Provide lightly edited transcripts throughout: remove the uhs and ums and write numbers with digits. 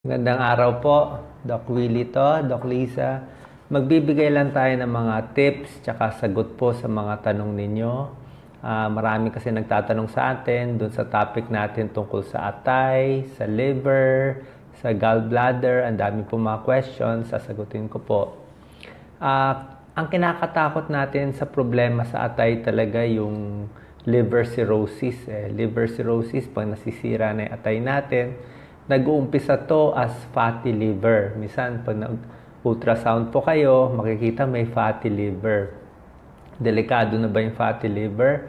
Magandang araw po, Doc Willie to, Doc Lisa. Magbibigay lang tayo ng mga tips tsaka sagot po sa mga tanong ninyo. Marami kasi nagtatanong sa atin dun sa topic natin tungkol sa atay, sa liver, sa gallbladder. Ang dami po mga questions, sasagutin ko po. Ang kinakatakot natin sa problema sa atay talaga yung liver cirrhosis. Liver cirrhosis, pag nasisira na yung atay natin, nag-uumpisa to as fatty liver. Minsan, pag ultrasound po kayo, makikita may fatty liver. Delikado na ba yung fatty liver?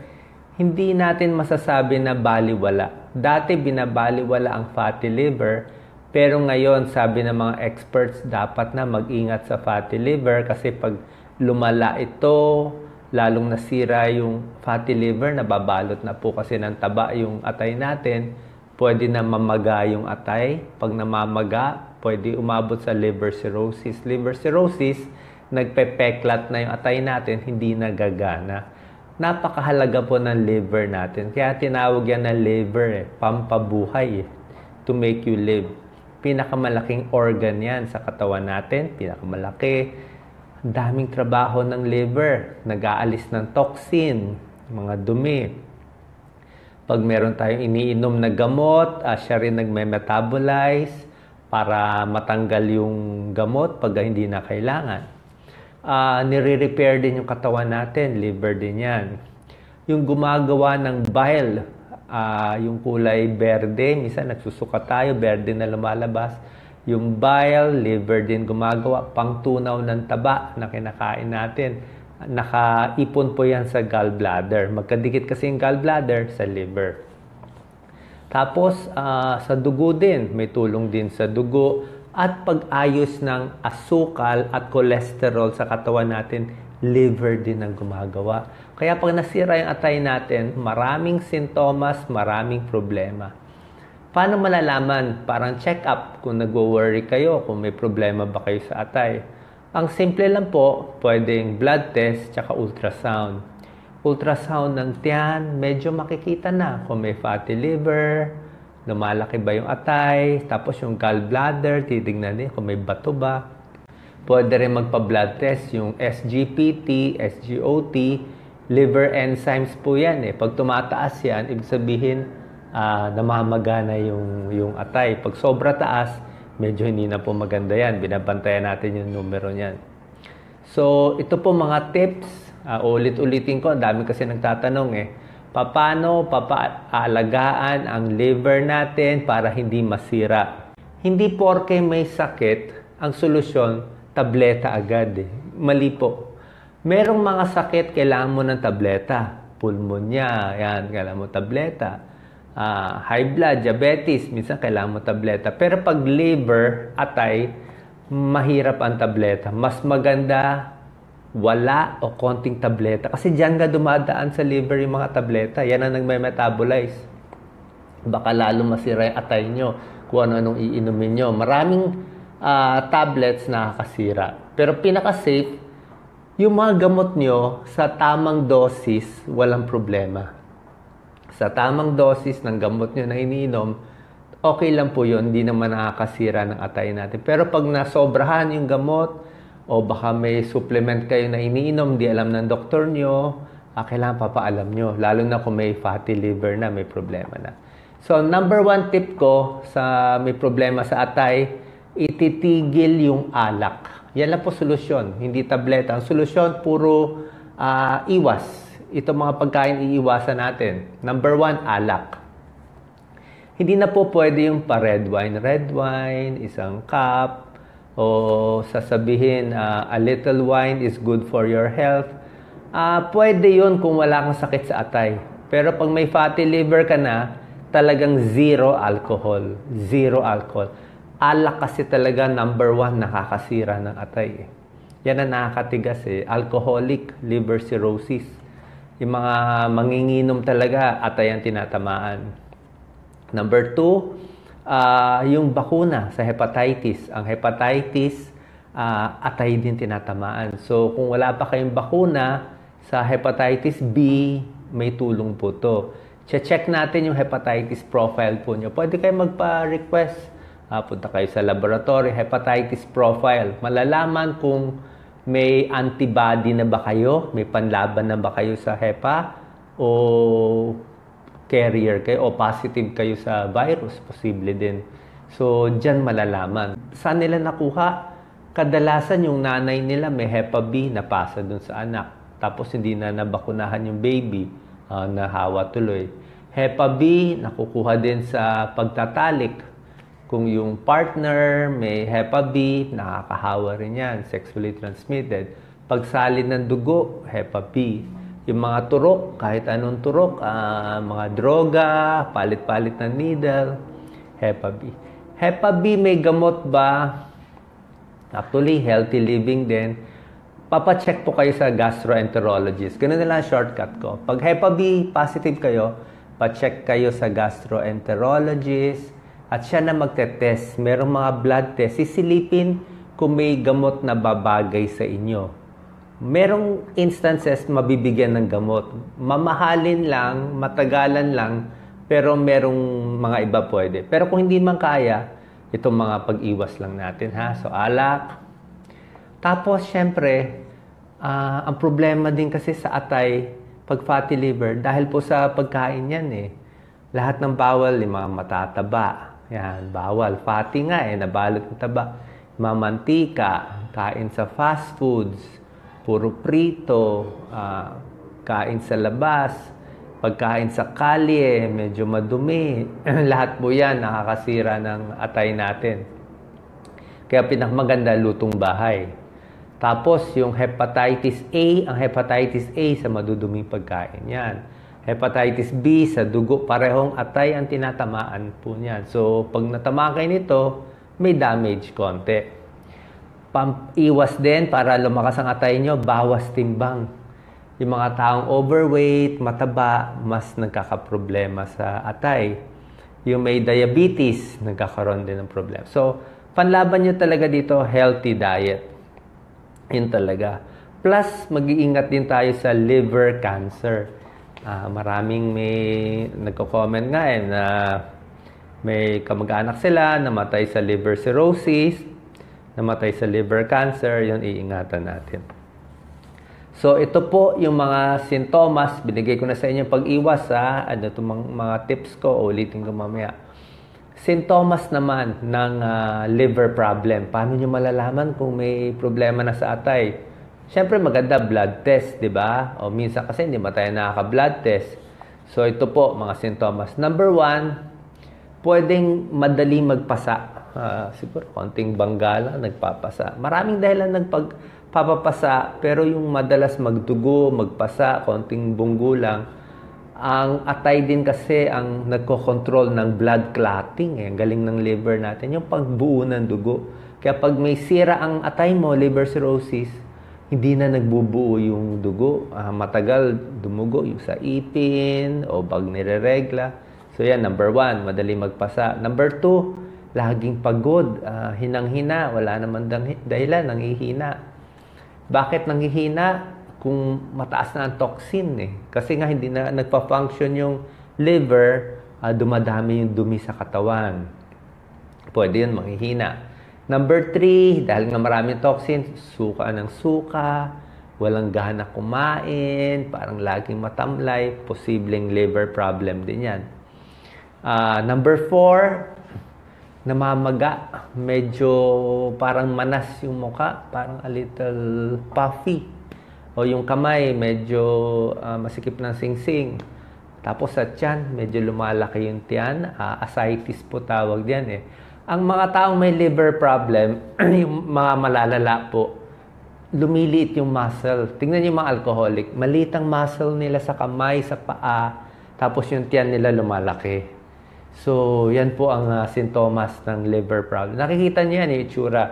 Hindi natin masasabi na baliwala. Dati binabaliwala ang fatty liver, pero ngayon, sabi ng mga experts, dapat na mag-ingat sa fatty liver kasi pag lumala ito, lalong nasira yung fatty liver, nababalot na po kasi ng taba yung atay natin, pwede na mamaga yung atay. Pag namamaga, pwede umabot sa liver cirrhosis. Liver cirrhosis, nagpepeklat na yung atay natin, hindi nagagana. Napakahalaga po ng liver natin. Kaya tinawag yan na liver, pampabuhay, to make you live. Pinakamalaking organ yan sa katawan natin, pinakamalaki. Daming trabaho ng liver, nag-aalis ng toxin, mga dumi. Pag meron tayong iniinom na gamot, siya rin nagme-metabolize para matanggal yung gamot pag hindi na kailangan. Nire-repair din yung katawan natin, liver din yan. Yung gumagawa ng bile, yung kulay berde, minsan nagsusuka tayo, berde na lumalabas. Yung bile, liver din gumagawa, pangtunaw ng taba na kinakain natin. Nakaipon po yan sa gallbladder. Magkadikit kasi yung gallbladder sa liver. Tapos, sa dugo din. May tulong din sa dugo. At pag-ayos ng asukal at cholesterol sa katawan natin, liver din ang gumagawa. Kaya pag nasira yung atay natin, maraming sintomas, maraming problema. Paano malalaman? Parang check-up kung nag-worry kayo, kung may problema ba kayo sa atay. Ang simple lang po, pwedeng blood test tsaka ultrasound. Ultrasound ng tiyan, medyo makikita na kung may fatty liver, lumalaki ba yung atay, tapos yung gallbladder, titignan din kung may bato ba. Pwede rin magpa-blood test yung SGPT, SGOT, liver enzymes po yan. Pag tumataas yan, ibig sabihin namamaga na yung atay. Pag sobra taas, medyo hindi na po maganda yan. Binabantayan natin yung numero niyan. So, ito po mga tips. Ulit-ulitin ko. Ang dami kasi nagtatanong paano papaalagaan ang liver natin para hindi masira? Hindi porke may sakit, ang solusyon, tableta agad. Mali po. Merong mga sakit, kailangan mo ng tableta. Pulmonya, yan, kailangan mo tableta. High blood, diabetes, minsan kailangan mo tableta. Pero pag liver, atay, mahirap ang tableta. Mas maganda wala o konting tableta. Kasi diyan nga dumadaan sa liver yung mga tableta. Yan ang nagme-metabolize. Baka lalo masira yung atay nyo kung ano-anong iinumin nyo. Maraming tablets nakakasira. Pero pinaka-safe, yung mga gamot nyo sa tamang dosis, walang problema. Sa tamang dosis ng gamot nyo na iniinom, okay lang po yun. Hindi naman nakakasira ng atay natin. Pero pag nasobrahan yung gamot, o baka may supplement kayo na iniinom, di alam ng doktor nyo, kailangan papaalam nyo. Lalo na kung may fatty liver na, may problema na. So, number one tip ko sa may problema sa atay, ititigil yung alak. Yan lang po solusyon, hindi tableta. Ang solusyon, puro iwas. Ito mga pagkain iiwasan natin. Number one, alak. Hindi na po pwede yung pa-red wine. Red wine, isang cup, o sasabihin, a little wine is good for your health. Pwede yun kung wala kang sakit sa atay. Pero pag may fatty liver ka na, talagang zero alcohol. Zero alcohol. Alak kasi talaga number one, nakakasira ng atay. Yan ang nakakatigas alcoholic liver cirrhosis. Yung mga manginginom talaga, atay ang tinatamaan. Number two, yung bakuna sa hepatitis. Ang hepatitis, atay din tinatamaan. So, kung wala pa kayong bakuna sa hepatitis B, may tulong po to. Check natin yung hepatitis profile po nyo. Pwede kayo magpa-request Punta kayo sa laboratory, hepatitis profile. Malalaman kung may antibody na ba kayo, may panlaban na ba kayo sa hepa, o carrier kayo, o positive kayo sa virus, posible din. So, dyan malalaman. Saan nila nakuha? Kadalasan yung nanay nila may Hepa B na pasa dun sa anak. Tapos hindi na nabakunahan yung baby, nahawa tuloy. Hepa B, nakukuha din sa pagtatalik. Kung yung partner may Hepa B, nakakahawa rin yan, sexually transmitted. Pagsalin ng dugo, Hepa B. Yung mga turok, kahit anong turok, mga droga, palit-palit ng needle, Hepa B. Hepa B may gamot ba? Actually, healthy living din. Papacheck po kayo sa gastroenterologist. Ganun na lang shortcut ko. Pag Hepa B positive kayo, pacheck kayo sa gastroenterologist at siya na magte-test. Merong mga blood test. Sisilipin kung may gamot na babagay sa inyo. Merong instances mabibigyan ng gamot. Mamahalin lang, matagalan lang, pero merong mga iba pwede. Pero kung hindi man kaya, itong mga pag-iwas lang natin, ha? So, alak. Tapos, syempre, ang problema din kasi sa atay, pag fatty liver, dahil po sa pagkain yan eh. Lahat ng bawal, yung mga matataba. Yan, bawal. Fatty nga eh, nabalot ng taba. Mga mantika, kain sa fast foods, puro prito, kain sa labas, pagkain sa kalye, medyo madumi. Lahat po yan nakakasira ng atay natin. Kaya pinakamaganda, lutong bahay. Tapos yung hepatitis A, ang hepatitis A sa maduduming pagkain. Yan. Hepatitis B sa dugo, parehong atay ang tinatamaan po niyan. So pag natamaan kayo nito, may damage konti. Iwas din para lumakas ang atay nyo, bawas timbang. Yung mga taong overweight, mataba, mas nagkakaproblema sa atay. Yung may diabetes, nagkakaroon din ng problema. So, panlaban nyo talaga dito, healthy diet. Yun talaga. Plus, mag-iingat din tayo sa liver cancer. Maraming may nagko-comment nga na may kamag-anak sila, namatay sa liver cirrhosis, namatay sa liver cancer, yun iingatan natin. So, ito po yung mga sintomas. Binigay ko na sa inyo pag-iwas, ha? Ano itong mga tips ko, ulitin ko mamaya. Sintomas naman ng liver problem. Paano nyo malalaman kung may problema na sa atay? Siyempre, maganda blood test, di ba? O minsan kasi hindi ba tayo nakaka-blood test. So, ito po, mga sintomas. Number 1, pwedeng madali magpasa. Siguro, konting bangga lang, nagpapasa. Maraming dahilan nagpapapasa, pero yung madalas magdugo, magpasa, konting bunggo lang, ang atay din kasi ang nagko-control ng blood clotting. Ang galing ng liver natin, yung pagbuo ng dugo. Kaya pag may sira ang atay mo, liver cirrhosis, hindi na nagbubuo yung dugo. Matagal dumugo yung sa ipin o pag nire-regla. So yan, number 1, madali magpasa. Number 2, laging pagod, hinang-hina, wala naman dahilan, nanghihina. Bakit nanghihina? Kung mataas na ang toxin eh. Kasi nga hindi na nagpa-function yung liver, dumadami yung dumi sa katawan. Pwede yun, manghihina. Number 3, dahil nga maraming toxin, suka ng suka, walang gana kumain, parang laging matamlay, posibleng liver problem din yan. Number 4, namamaga, medyo parang manas yung muka, parang a little puffy. O yung kamay, medyo masikip ng singsing. Tapos sa tiyan, medyo lumalaki yung tiyan. Ascites po tawag diyan eh. Ang mga taong may liver problem, yung mga malalala po, lumiliit yung muscle. Tingnan niyo yung mga alcoholic. Maliit ang muscle nila sa kamay, sa paa. Tapos yung tiyan nila lumalaki. So, yan po ang sintomas ng liver problem. Nakikita niyo yan, yung itsura.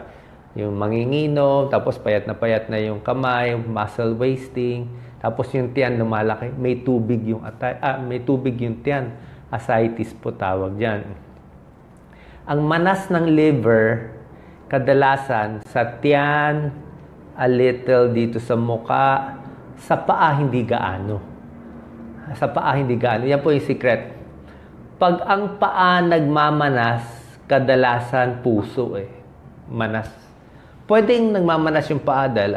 Yung manginginom, tapos payat na yung kamay, muscle wasting, tapos yung tiyan lumalaki, may tubig yung atay, may tubig yung tiyan. Ascites po tawag diyan. Ang manas ng liver, kadalasan sa tiyan, a little dito sa muka, sa paa hindi gaano. Sa paa hindi gaano. Yan po yung secret. Pag ang paa nagmamanas, kadalasan puso manas. Pwedeng nagmamanas yung paa dahil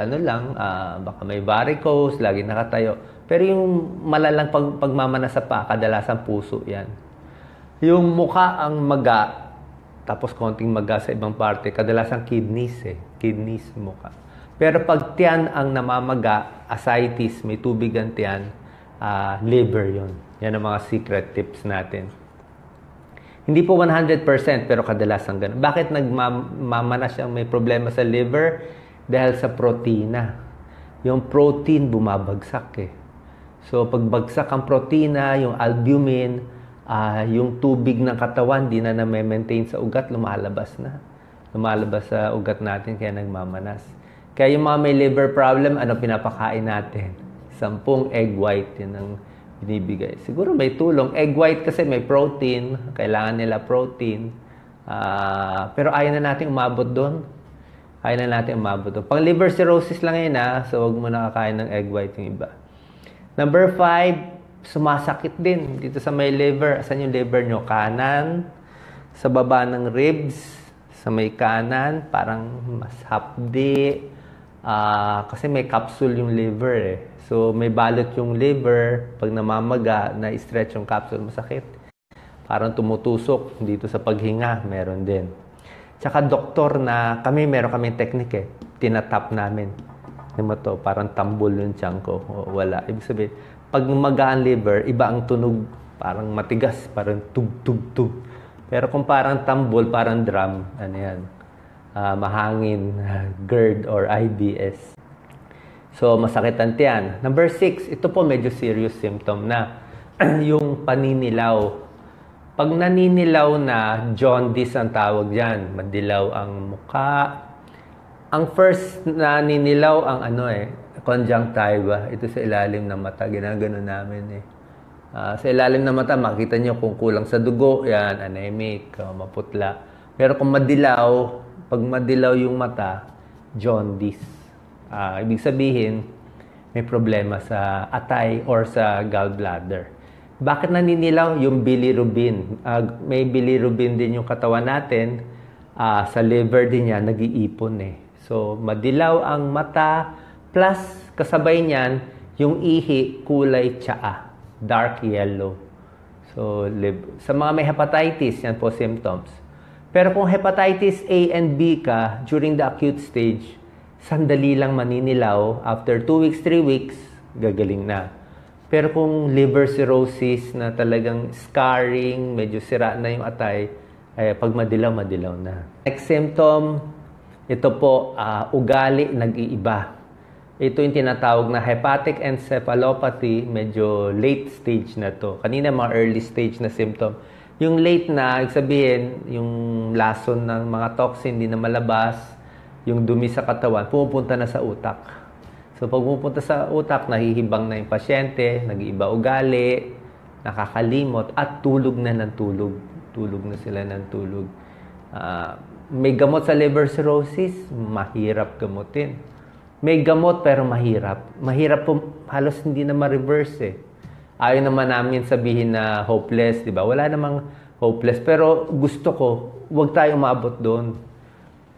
baka may varicose, lagi nakatayo. Pero yung malalang pagmamanas sa paa, kadalasan puso yan. Yung mukha ang maga, tapos konting maga sa ibang parte, kadalasan kidneys Kidneys mukha. Pero pag tiyan ang namamaga, ascites, may tubig ang tiyan, liver yun. Yan ang mga secret tips natin. Hindi po 100% pero kadalasan ganun. Bakit nagmamanas siyang may problema sa liver? Dahil sa protina. Yung protein bumabagsak So pag bagsak ang protina, yung albumin, yung tubig ng katawan di na na-maintain sa ugat, lumalabas na. Lumalabas sa ugat natin kaya nagmamanas. Kaya yung mga may liver problem, ano pinapakain natin? 10 egg white, yun ang binibigay. Siguro may tulong. Egg white kasi may protein. Kailangan nila protein. Pero ayaw na natin umabot doon. Pang liver cirrhosis lang yun So, huwag mo nakakain ng egg white yung iba. Number 5, sumasakit din. Dito sa may liver. Asan yung liver nyo? Kanan. Sa baba ng ribs. Sa may kanan. Parang mas hapdi. Kasi may capsule yung liver So, may balot yung liver. Pag namamaga, na-stretch yung capsule, masakit. Parang tumutusok dito sa paghinga. Meron din. Tsaka doktor na, meron kaming technique Tinatap namin. Parang tambol yung tiyan ko. Wala. Ibig sabihin, pag magaan liver, iba ang tunog. Parang matigas. Parang tug-tug-tug. Pero kung parang tambol, parang drum, mahangin, GERD or IBS. So, masakit ang tiyan. Number 6, ito po medyo serious symptom na. Yung paninilaw. Pag naninilaw na, jaundice ang tawag dyan. Madilaw ang muka. Ang first naninilaw ang conjunctiva. Ito sa ilalim ng mata. Ginagano namin sa ilalim ng mata, makita nyo kung kulang sa dugo. Yan, anemic, maputla. Pero kung madilaw, pag madilaw yung mata, jaundice. Ibig sabihin, may problema sa atay or sa gallbladder. Bakit naninilaw? Yung bilirubin. May bilirubin din yung katawan natin. Sa liver din yan, nag-iipon So, madilaw ang mata, plus kasabay niyan, yung ihi, kulay tsaa, dark yellow. So, sa mga may hepatitis, yan po symptoms. Pero kung hepatitis A and B ka, during the acute stage, sandali lang maninilaw, after 2 weeks, 3 weeks, gagaling na. Pero kung liver cirrhosis na talagang scarring, medyo sira na yung atay, pag madilaw, madilaw na. Next symptom, ito po, ugali nag-iiba. Ito yung tinatawag na hepatic encephalopathy, medyo late stage na to. Kanina mga early stage na symptom. Yung late na, sabihin, yung lason ng mga toxin, hindi na malabas, yung dumi sa katawan, pumupunta na sa utak. So, pag pumupunta sa utak, nahihibang na yung pasyente, nag-iiba ugali, nakakalimot, at tulog na ng tulog. Tulog na sila ng tulog. May gamot sa liver cirrhosis, mahirap gamutin. May gamot pero mahirap. Mahirap po, halos hindi na ma-reverse Ayaw naman namin sabihin na hopeless, di ba? Wala namang hopeless. Pero gusto ko, huwag tayo umabot doon.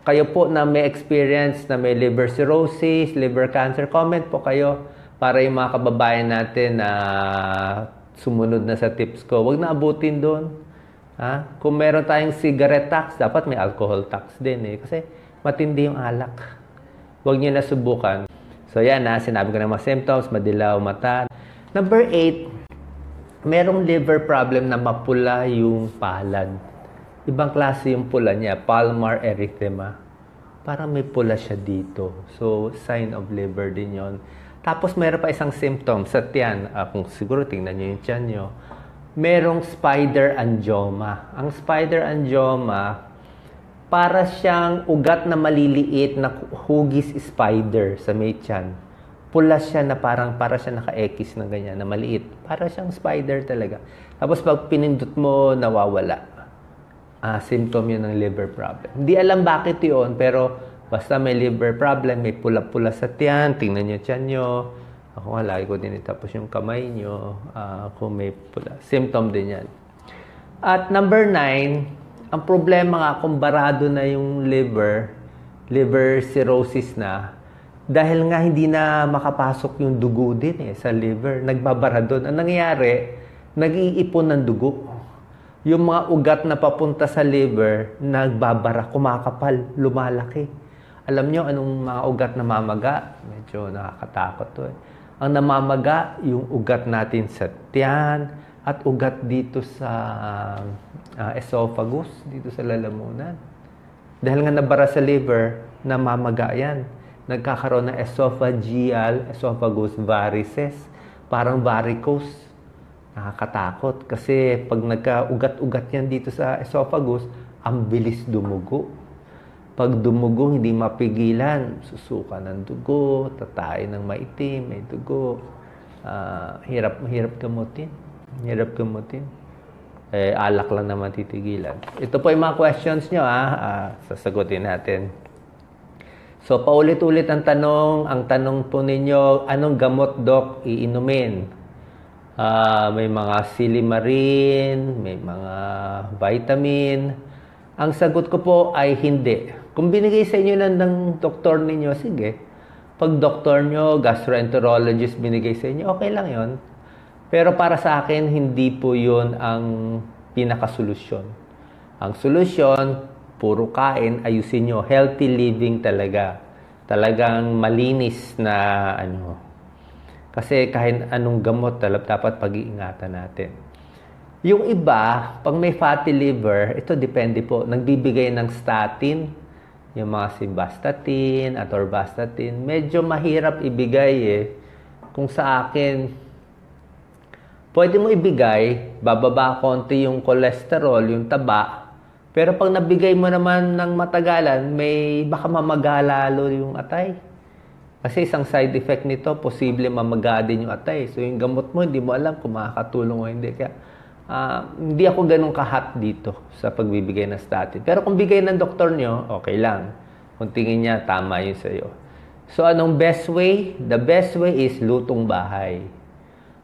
Kayo po na may experience na may liver cirrhosis, liver cancer, comment po kayo para yung mga kababayan natin na sumunod na sa tips ko. Huwag na abutin doon. Kung meron tayong cigarette tax, dapat may alcohol tax din Kasi matindi yung alak. Huwag nyo na subukan. So yan sinabi ko ng mga symptoms, madilaw mata. Number 8, merong liver problem na mapula yung palad. Ibang klase yung pula niya, palmar erythema. Parang may pula siya dito. So, sign of liver din yon. Tapos, meron pa isang symptom sa tiyan. Kung siguro tingnan nyo yung tiyan nyo. Merong spider angioma. Ang spider angioma, para siyang ugat na maliliit na hugis spider sa may tiyan. Pula siya na para siya naka-ekis na ganyan, na maliit. Para siyang spider talaga. Tapos pag pinindot mo, nawawala. Symptom yun ng liver problem. Hindi alam bakit yun, pero basta may liver problem, may pula-pula sa tiyan, tingnan nyo tiyan nyo. Ako nga, lagi ko din tapos yung kamay nyo kung may pula. Symptom din yan. At number 9, Ang problema nga, kung barado na yung liver cirrhosis na, dahil nga hindi na makapasok yung dugo din sa liver, nagbabara doon. Ang nangyayari, nag-iipon ng dugo. Yung mga ugat na papunta sa liver, nagbabara, kumakapal, lumalaki. Alam nyo anong mga ugat na mamaga? Medyo nakakatakot to Ang namamaga, yung ugat natin sa tiyan at ugat dito sa esophagus, dito sa lalamunan. Dahil nga nabara sa liver, namamaga yan. Nagkakaroon ng esophagus varices, parang varicose. Nakakatakot kasi pag nagka-ugat-ugat yan dito sa esophagus, ang bilis dumugo. Pag dumugo, hindi mapigilan. Susuka ng dugo, tatayin ng maitim, may dugo. Hirap gamutin. Alak lang naman titigilan. Ito po yung mga questions nyo, sasagutin natin. So, paulit-ulit ang tanong. Ang tanong po ninyo, anong gamot, Doc, iinumin? May mga silimarin, may mga vitamin. Ang sagot ko po ay hindi. Kung binigay sa inyo lang ng doktor ninyo, sige. Pag doktor nyo, gastroenterologist binigay sa inyo, okay lang yon. Pero para sa akin, hindi po yun ang pinakasolusyon. Ang solusyon, puro kain, ayusin nyo. Healthy living talaga. Talagang malinis na Kasi kahit anong gamot, dapat pag-iingatan natin. Yung iba, pag may fatty liver, ito depende po. Nagbibigay ng statin, yung mga simvastatin, atorvastatin. Medyo mahirap ibigay Kung sa akin, pwede mo ibigay, bababa konti yung cholesterol, yung taba. Pero pag nabigay mo naman ng matagalan, baka mamaga lalo yung atay. Kasi isang side effect nito, posible mamaga din yung atay. So yung gamot mo, hindi mo alam kung makakatulong o hindi. Kaya hindi ako ganun kahat dito sa pagbibigay ng statin. Pero kung bigay ng doktor nyo, okay lang. Kung tingin niya, tama yun sa'yo. So anong best way? The best way is lutong bahay.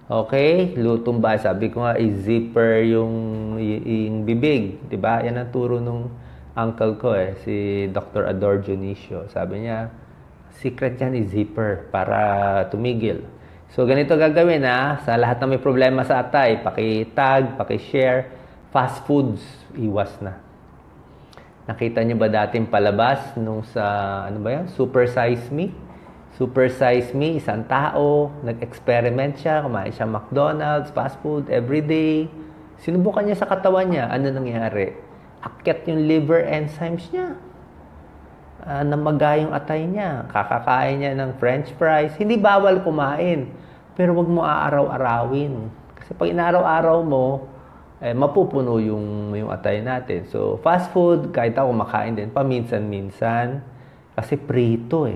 Okay? Lutong bahay. Sabi ko nga, i-zipper yung bibig. Diba? Yan ang turo nung uncle ko si Dr. Ador Dionisio. Sabi niya, secret yan is zipper para tumigil. So, ganito gagawin sa lahat na may problema sa atay, paki-tag, paki-share, fast foods, iwas na. Nakita niyo ba dating palabas nung sa, Super Size Me? Super Size Me, isang tao, nag-experiment siya, kumain siya McDonald's, fast food, everyday. Sinubukan niya sa katawan niya, ano nangyari? Akyat yung liver enzymes niya. Namaga yung atay niya. Kakakain niya ng french fries. Hindi bawal kumain. Pero wag mo aaraw-arawin. Kasi pag inaaraw-araw mo, mapupuno yung atay natin. So, fast food, kahit ako makain din, paminsan-minsan. Kasi prito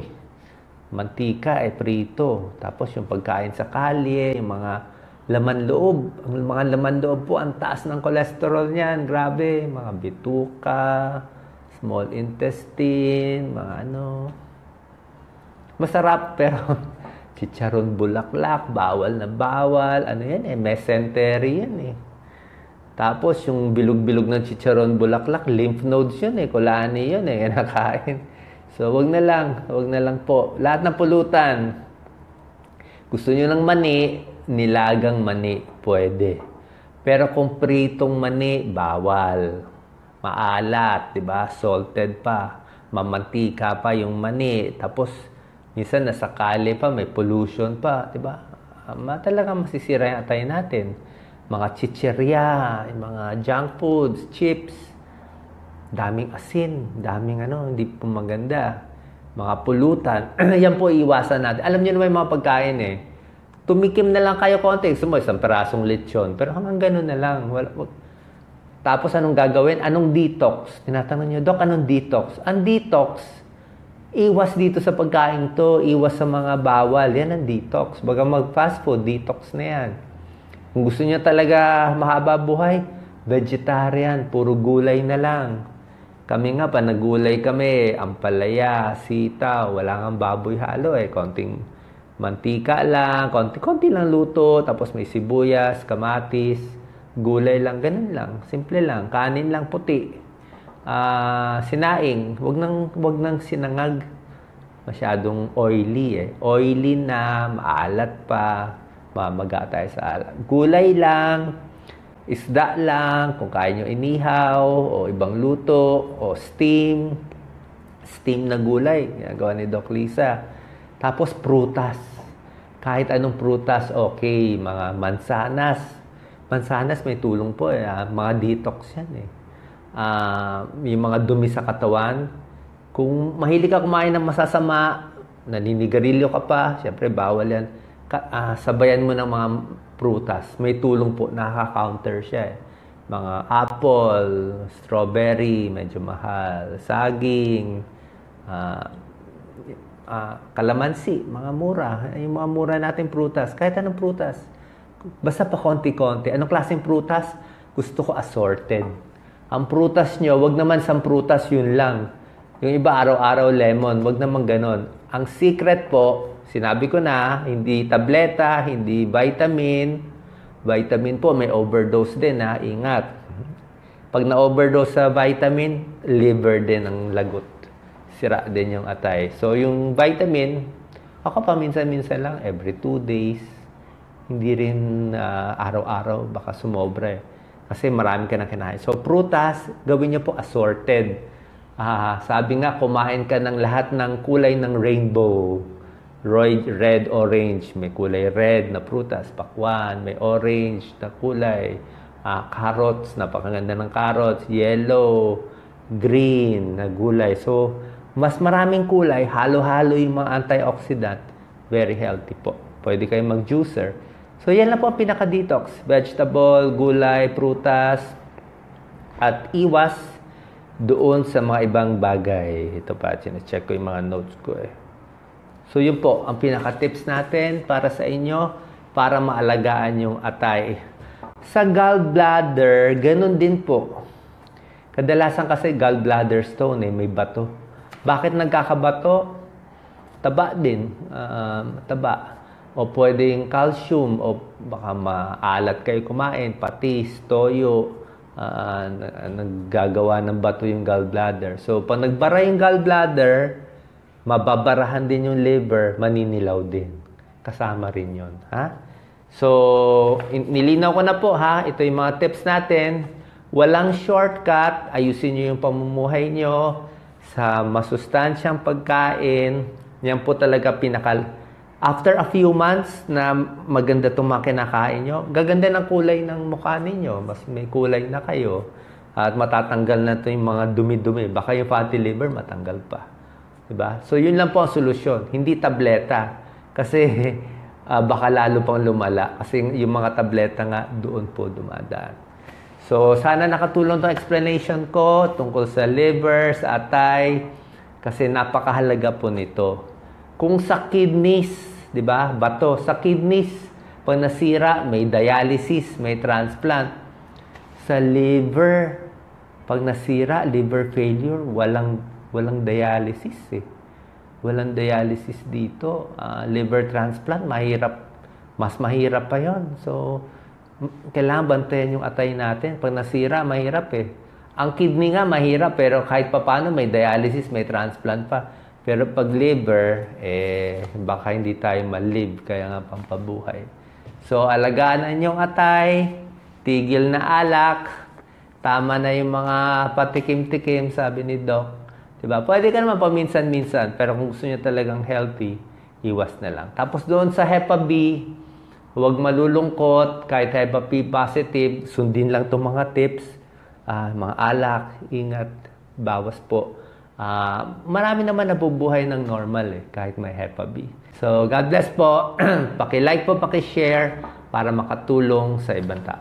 Mantika prito. Tapos yung pagkain sa kalye, yung mga laman loob. Ang mga laman loob po, ang taas ng cholesterol niyan. Grabe. Mga bituka, small intestine, mga Masarap, pero chicharon bulaklak, bawal na bawal. Mesentery yan Tapos, yung bilog-bilog ng chicharon bulaklak, lymph nodes yun kulani yun nakain. So, wag na lang po. Lahat ng pulutan. Gusto nyo ng mani, nilagang mani, pwede. Pero kung pritong mani, bawal. Maalat, diba? Salted pa. Mamantika pa yung mani. Tapos, minsan nasa kali pa, may pollution pa, diba? Talaga masisira yung atay natin. Mga chichirya, mga junk foods, chips, daming asin, daming hindi po maganda. Mga pulutan, yan po iwasan natin. Alam niyo naman yung mga pagkain Tumikim na lang kayo konti. Gusto mo, isang perasong lechon. Pero hanggang ganun na lang. Tapos anong gagawin? Anong detox? Tinatanong niyo, Doc, anong detox? Ang detox, iwas dito sa pagkain to, iwas sa mga bawal. Yan ang detox. Baga mag-fast food, detox na yan. Kung gusto niyo talaga mahaba buhay, vegetarian, puro gulay na lang. Kami nga pa, nagulay kami, ampalaya, sitaw, wala nga baboy halo konting mantika lang, konti lang luto, tapos may sibuyas, kamatis, gulay lang, ganun lang. Simple lang. Kanin lang puti. Sinaing, wag nang sinangag. Masyadong oily eh. Oily na, maalat pa, mamaga tayo sa alat. Gulay lang, isda lang, kung kaya nyo inihaw, o ibang luto, o steam. Steam na gulay, ginagawa ni Doc Lisa. Tapos prutas. Kahit anong prutas, okay. Mga mansanas. Mansanas may tulong po eh. Mga detox yan eh. Yung mga dumi sa katawan. Kung mahilig ka kumain ng masasama, naninigarilyo ka pa, syempre bawal yan. Sabayan mo ng mga prutas. May tulong po, nakaka-counter siya eh. Mga apple, strawberry, medyo mahal, saging, kalamansi, mga mura. Yung mga mura nating prutas, kahit anong prutas. Basta pa konti-konti. Anong klaseng prutas? Gusto ko assorted. Ang prutas nyo, wag naman sa prutas yun lang. Yung iba araw-araw lemon, wag naman ganon. Ang secret po, sinabi ko na, hindi tableta, hindi vitamin. Vitamin po, may overdose din ha, ingat. Pag na-overdose sa vitamin, liver din ang lagot. Sira din yung atay. So yung vitamin, ako pa minsan-minsan lang, every 2 days. Hindi rin araw-araw, baka sumobra eh. Kasi marami ka na kinain. So prutas, gawin niyo po assorted. Sabi nga, kumain ka ng lahat ng kulay ng rainbow. Red, orange. May kulay red na prutas, pakwan. May orange na kulay. Carrots, napakaganda ng carrots. Yellow, green na gulay. So, mas maraming kulay. Halo-halo yung mga antioxidant. Very healthy po. Pwede kayong mag-juicer. So, yan lang po ang pinaka-detox. Vegetable, gulay, prutas. At iwas doon sa mga ibang bagay. Ito pa, check ko yung mga notes ko eh. So, yun po, ang pinaka-tips natin para sa inyo para maalagaan yung atay. Sa gallbladder, ganun din po. Kadalasan kasi gallbladder stone eh, may bato. Bakit nagkakabato? Taba din. Taba. O pwedeng calcium, o baka maalat kayo kumain, patis, toyo, naggagawa ng bato yung gallbladder. So, pag nagbara yung gallbladder, mababarahan din yung liver, maninilaw din. Kasama rin yun. Ha? So, nilinaw ko na po ha. Ito yung mga tips natin. Walang shortcut. Ayusin nyo yung pamumuhay nyo sa masustansyang pagkain. Yan po talaga After a few months na maganda itong mga kinakain nyo, gaganda ng kulay ng mukha ninyo. Mas may kulay na kayo. At matatanggal na ito yung mga dumi-dumi. Baka yung fatty liver matanggal pa. Diba? So, yun lang po ang solusyon. Hindi tableta. Kasi baka lalo pang lumala. Kasi yung mga tableta nga doon po dumadaan. So, sana nakatulong itong explanation ko tungkol sa liver, sa atay. Kasi napakahalaga po nito. Kung sa kidneys, di ba? Bato. Sa kidneys, pag nasira, may dialysis, may transplant. Sa liver, pag nasira, liver failure, walang dialysis eh. Walang dialysis dito. Liver transplant, mahirap. Mas mahirap pa yon. So, kailangan bantayan yung atay natin. Pag nasira, mahirap eh. Ang kidney nga, mahirap. Pero kahit paano, may dialysis, may transplant pa. Pero pag liver, baka hindi tayo ma-live, kaya nga pampabuhay. So, alagaan yung atay, tigil na alak, tama na yung mga patikim-tikim, sabi ni Doc. Diba? Pwede ka naman paminsan-minsan, pero kung gusto niyo talagang healthy, iwas na lang. Tapos doon sa Hepa B, huwag malulungkot, kahit Hepa B positive, sundin lang itong mga tips, mga alak, ingat, bawas po. Marami naman nabubuhay ng normal kahit may Hepa B. So, God bless po. Paki-like po, paki-share para makatulong sa ibang tao.